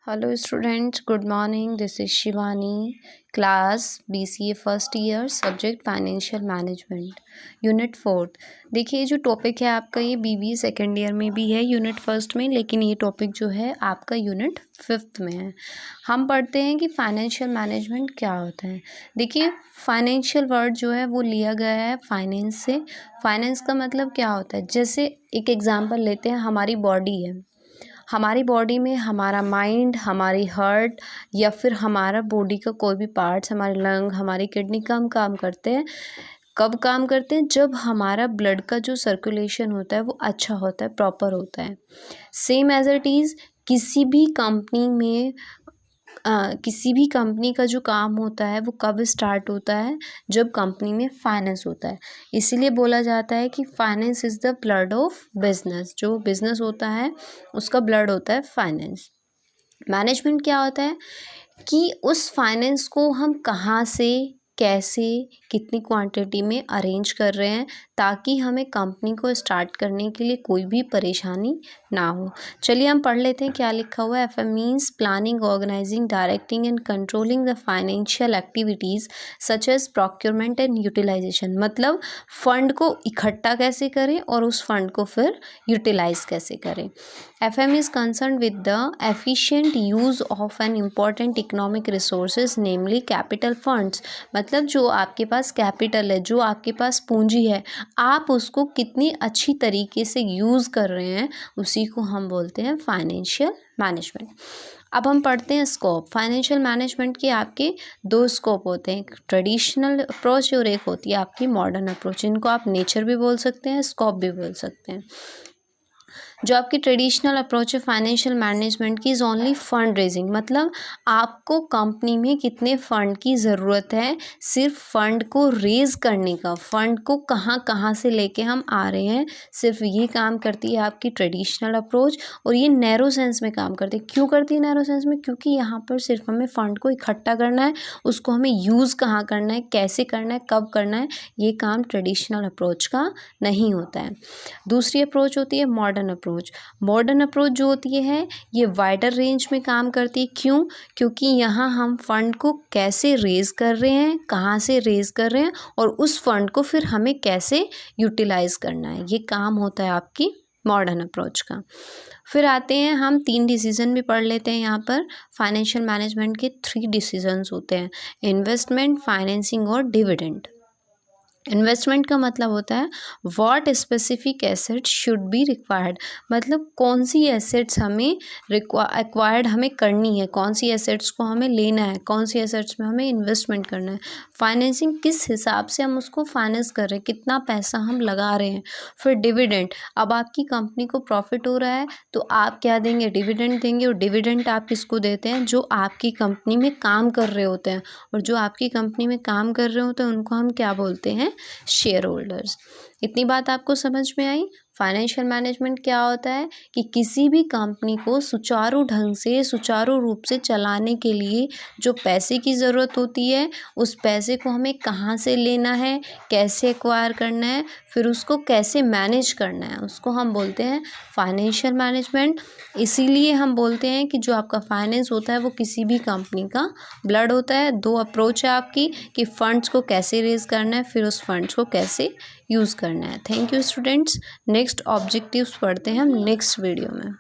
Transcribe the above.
Hello students, good morning. This is Shivani, class BCA first year, subject financial management, unit 4। देखिए जो topic है आपका ये BBA second year में भी है यूनिट फर्स्ट में, लेकिन ये टॉपिक जो है आपका यूनिट 5th में है। हम पढ़ते हैं कि फाइनेंशियल मैनेजमेंट क्या होता है। देखिए फाइनेंशियल वर्ड जो है वो लिया गया है फाइनेंस से। फाइनेंस का मतलब क्या होता है, जैसे एक एग्जांपल लेते हैं, हमारी बॉडी है, हमारी बॉडी में हमारा माइंड, हमारी हार्ट या फिर हमारा बॉडी का कोई भी पार्ट्स, हमारे लंग, हमारी किडनी कम काम करते हैं। कब काम करते हैं? जब हमारा ब्लड का जो सर्कुलेशन होता है वो अच्छा होता है, प्रॉपर होता है। सेम एज इट इज़ किसी भी कंपनी का जो काम होता है वो कब स्टार्ट होता है? जब कंपनी में फाइनेंस होता है। इसीलिए बोला जाता है कि finance is the blood of business. जो बिजनेस होता है उसका ब्लड होता है फाइनेंस। मैनेजमेंट क्या होता है कि उस फाइनेंस को हम कहाँ से, कैसे, कितनी क्वांटिटी में अरेंज कर रहे हैं ताकि हमें कंपनी को स्टार्ट करने के लिए कोई भी परेशानी ना हो। चलिए हम पढ़ लेते हैं क्या लिखा हुआ है। FM means planning, organising, directing and controlling the financial activities such as procurement and utilisation. मतलब फ़ंड को इकट्ठा कैसे करें और उस फंड को फिर यूटिलाइज कैसे करें। FM is concerned with the efficient use of an important economic resources, namely capital funds। मतलब जो आपके पास कैपिटल है, जो आपके पास पूंजी है, आप उसको कितनी अच्छी तरीके से यूज़ कर रहे हैं, उसी को हम बोलते हैं फाइनेंशियल मैनेजमेंट। अब हम पढ़ते हैं स्कोप। फाइनेंशियल मैनेजमेंट के आपके दो स्कोप होते हैं, एक ट्रेडिशनल अप्रोच और एक होती है आपकी मॉडर्न अप्रोच। इनको आप नेचर भी बोल सकते हैं, स्कोप भी बोल सकते हैं। जो आपकी ट्रेडिशनल अप्रोच है फाइनेंशियल मैनेजमेंट की, इज़ ओनली फंड रेजिंग। मतलब आपको कंपनी में कितने फ़ंड की ज़रूरत है, सिर्फ फंड को रेज़ करने का, फ़ंड को कहाँ कहाँ से लेके हम आ रहे हैं, सिर्फ ये काम करती है आपकी ट्रेडिशनल अप्रोच। और ये नैरो सेंस में काम करती है। क्यों करती है नैरो सेंस में? क्योंकि यहाँ पर सिर्फ हमें फ़ंड को इकट्ठा करना है, उसको हमें यूज़ कहाँ करना है, कैसे करना है, कब करना है, ये काम ट्रेडिशनल अप्रोच का नहीं होता है। दूसरी अप्रोच होती है मॉडर्न अप्रोच। मॉडर्न अप्रोच जो होती है ये वाइडर रेंज में काम करती है। क्यों? क्योंकि यहाँ हम फंड को कैसे रेज कर रहे हैं, कहाँ से रेज कर रहे हैं और उस फंड को फिर हमें कैसे यूटिलाइज करना है, ये काम होता है आपकी मॉडर्न अप्रोच का। फिर आते हैं हम 3 डिसीजन भी पढ़ लेते हैं। यहाँ पर फाइनेंशियल मैनेजमेंट के 3 डिसीजंस होते हैं, इन्वेस्टमेंट, फाइनेंसिंग और डिविडेंड। इन्वेस्टमेंट का मतलब होता है what specific assets should be required. मतलब कौन सी एसेट्स हमें एक्वायर्ड हमें करनी है, कौन सी एसेट्स को हमें लेना है, कौन सी एसेट्स में हमें इन्वेस्टमेंट करना है। फाइनेंसिंग, किस हिसाब से हम उसको फाइनेंस कर रहे हैं, कितना पैसा हम लगा रहे हैं। फिर डिविडेंड, अब आपकी कंपनी को प्रॉफिट हो रहा है तो आप क्या देंगे, डिविडेंड देंगे। और डिविडेंड आप किसको देते हैं, जो आपकी कंपनी में काम कर रहे होते हैं। और जो आपकी कंपनी में काम कर रहे होते हैं उनको हम क्या बोलते हैं, शेयर होल्डर्स। इतनी बात आपको समझ में आई। फाइनेंशियल मैनेजमेंट क्या होता है कि किसी भी कंपनी को सुचारू ढंग से, सुचारू रूप से चलाने के लिए जो पैसे की ज़रूरत होती है, उस पैसे को हमें कहाँ से लेना है, कैसे एक्वायर करना है, फिर उसको कैसे मैनेज करना है, उसको हम बोलते हैं फाइनेंशियल मैनेजमेंट। इसीलिए हम बोलते हैं कि जो आपका फाइनेंस होता है वो किसी भी कंपनी का ब्लड होता है। 2 अप्रोच है आपकी कि फ़ंड्स को कैसे रेज़ करना है, फिर उस फंड्स को कैसे यूज़ करना है। Thank you students. Next objectives पढ़ते हैं हम नेक्स्ट वीडियो में।